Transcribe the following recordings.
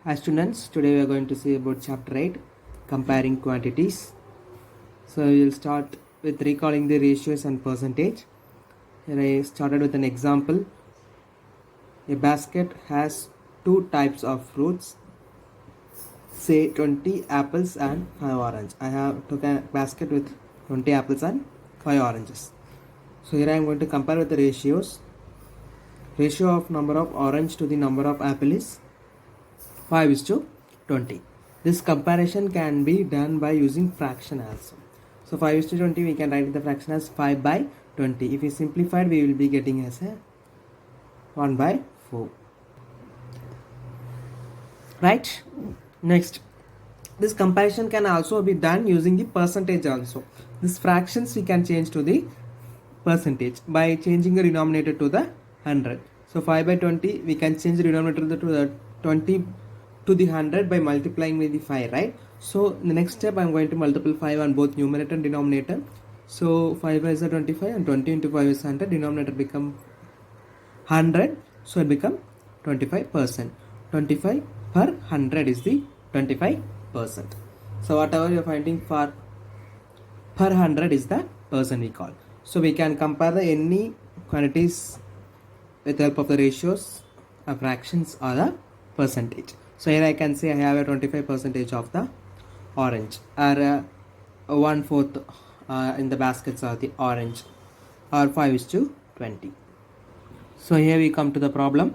Hi students, today we are going to see about chapter 8, comparing quantities. So we will start with recalling the ratios and percentage. Here I started with an example. A basket has two types of fruits, say 20 apples and 5 oranges. I have took a basket with 20 apples and 5 oranges. So here I am going to compare with the ratios. Ratio of number of orange to the number of apple is 5:20. This comparison can be done by using fraction also. So 5:20 we can write the fraction as 5/20. If we simplified, we will be getting as a 1/4. Right? Next, this comparison can also be done using the percentage also. These fractions we can change to the percentage by changing the denominator to the 100. So 5/20 we can change the denominator to the 20 to the 100 by multiplying with the 5, right? So the next step I'm going to multiply 5 on both numerator and denominator. So 5 is a 25 and 20 into 5 is 100. Denominator become 100, so it become 25%. 25 per 100 is the 25%. So whatever you're finding for per 100 is the percent we call. So we can compare the any quantities with the help of the ratios, fractions or the percentage. So here I can say I have a 25% of the orange, or 1/4 in the baskets of the orange, or 5:20. So here we come to the problem.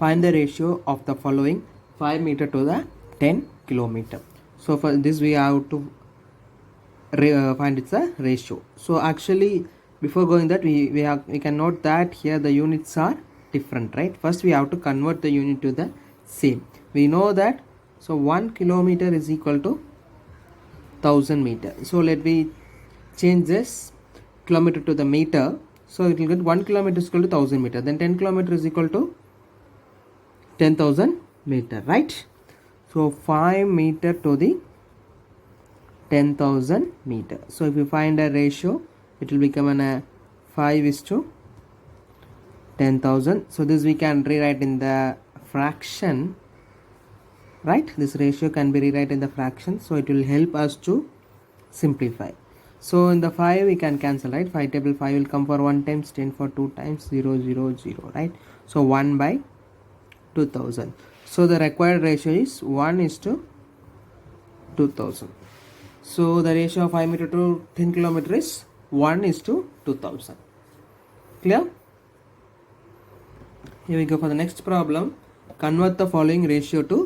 Find the ratio of the following 5 meter to the 10 kilometer. So for this we have to find its a ratio. So actually before going that we can note that here the units are different, right? First we have to convert the unit to the same. We know that, so 1 kilometer is equal to 1000 meter. So let me change this kilometer to the meter. So it will get 1 kilometer is equal to 1000 meter. Then 10 kilometer is equal to 10,000 meter, right? So 5 meter to the 10,000 meter. So if you find a ratio, it will become a 5:10,000. So this we can rewrite in the fraction, right? This ratio can be rewrite in the fraction, so it will help us to simplify. So in the 5 we can cancel, right? 5 table 5 will come for 1 times, 10 for 2 times, 0 0 0, right? So 1/2000. So the required ratio is 1:2000. So the ratio of 5 meter to 10 kilometer is 1:2000. Clear? Here we go for the next problem. Convert the following ratio to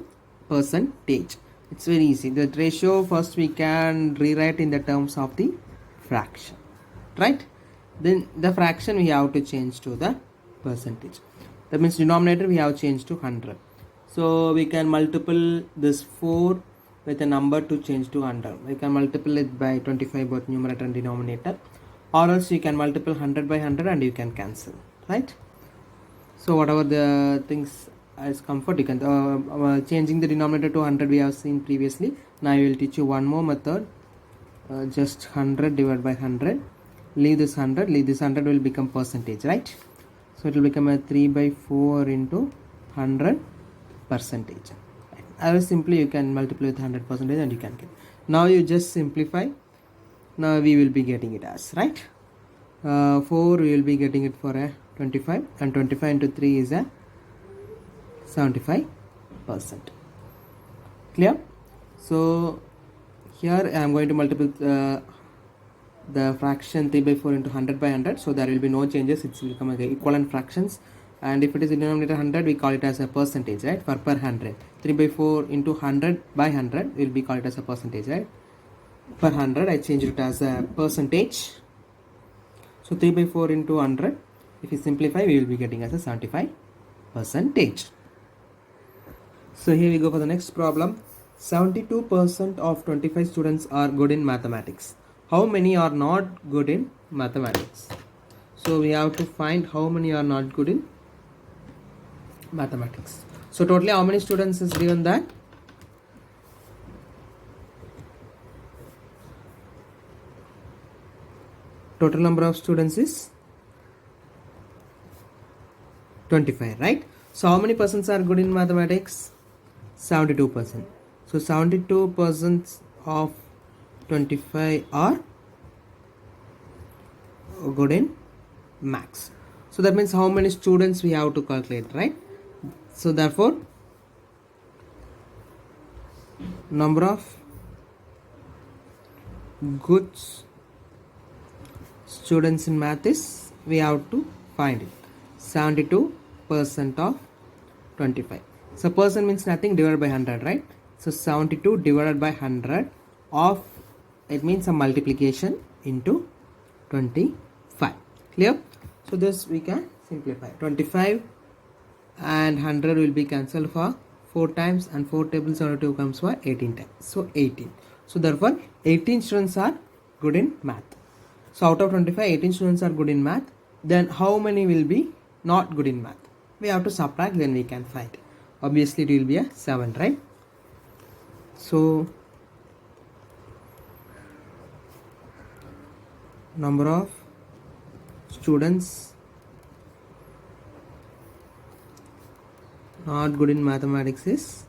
percentage. It's very easy. The ratio first we can rewrite in the terms of the fraction, right? Then the fraction we have to change to the percentage. That means denominator we have changed to 100. So we can multiple this 4 with a number to change to 100. We can multiply it by 25 both numerator and denominator, or else you can multiply 100 by 100 and you can cancel, right? So whatever the things as comfort, you can changing the denominator to 100 we have seen previously. Now I will teach you one more method. Just 100 divided by 100, leave this 100, leave this 100 will become percentage, right? So it will become a 3/4 into 100 percentage. Right? Simply you can multiply with 100% and you can get. Now you just simplify. Now we will be getting it as, right? 4 we will be getting it for a 25, and 25 into 3 is a 75%. Clear? So here I am going to multiply the fraction 3/4 into 100 by 100. So there will be no changes. It will become equivalent fractions. And if it is in denominator 100, we call it as a percentage, right? For per 100. 3/4 into 100 by 100 will be called as a percentage, right? Per 100 I change it as a percentage. So 3/4 into 100, if you simplify, we will be getting as a 75%. So here we go for the next problem. 72% of 25 students are good in mathematics. How many are not good in mathematics? So we have to find how many are not good in mathematics. So totally how many students is given that? Total number of students is 25, right? So how many persons are good in mathematics? 72%. So 72% of 25 are good in maths. So that means how many students we have to calculate, right? So therefore number of good students in math is, we have to find it, 72% of 25. So percent means nothing, divided by 100, right? So 72 divided by 100 of, it means a multiplication into 25. Clear? So this we can simplify. 25 and 100 will be cancelled for 4 times, and 4 tables 72 comes for 18 times. So 18. So therefore 18 students are good in math. So out of 25, 18 students are good in math. Then how many will be not good in math? We have to subtract, then we can find. Obviously it will be a 7, right? So number of students not good in mathematics is,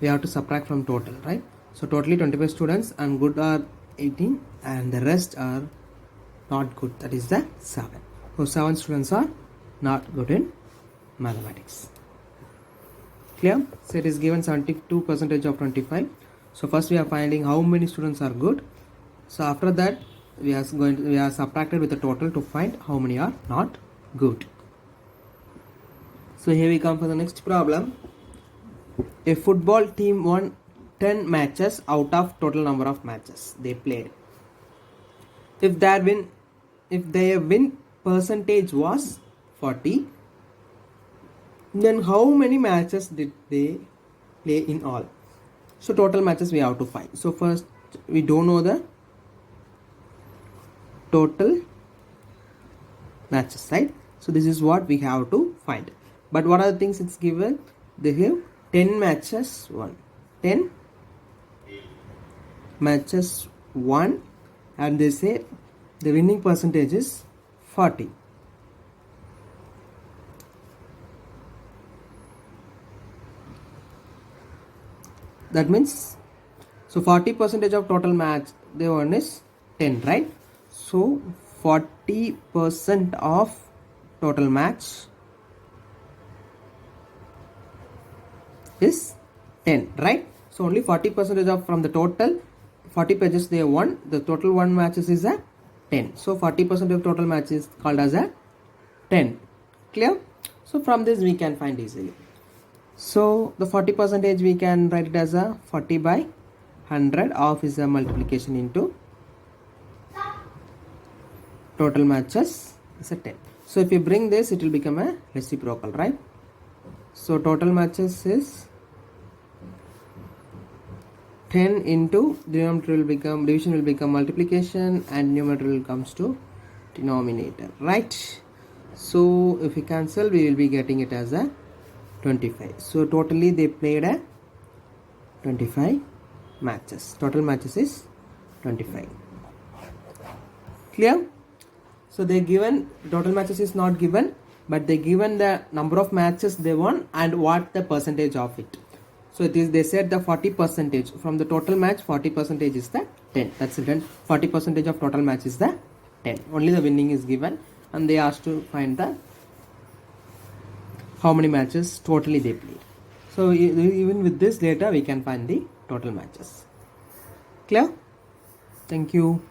we have to subtract from total, right? So totally 25 students and good are 18, and the rest are not good, that is the 7. So 7 students are not good in mathematics. Clear? So it is given 72% of 25. So first we are finding how many students are good. So after that we are subtracted with the total to find how many are not good. So here we come for the next problem. A football team won 10 matches out of total number of matches they played. If their win percentage was 40, then how many matches did they play in all? So total matches we have to find. So first we don't know the total matches, right? So this is what we have to find. But what are the things it's given? They have 10 matches won. 10 matches won, and they say the winning percentage is 40. That means, so 40% of total match they won is 10, right? So 40% of total match is 10, right? So only 40% of from the total 40 pages they won, the total won matches is a 10. So 40% of total match is called as a 10. Clear? So from this we can find easily. So the 40% we can write it as a 40 by 100 of is a multiplication into total matches is a 10. So if you bring this, it will become a reciprocal, right? So total matches is 10 into denominator will become, division will become multiplication, and numerator will comes to denominator, right? So if we cancel, we will be getting it as a 25. So totally they played a 25 matches. Total matches is 25. Clear? So they given total matches is not given, but they given the number of matches they won and what the percentage of it. So it is, they said the 40% from the total match, 40% is the 10. That's it. 40% of total match is the 10. Only the winning is given, and they asked to find the how many matches totally they played. So even with this later we can find the total matches. Clear? Thank you.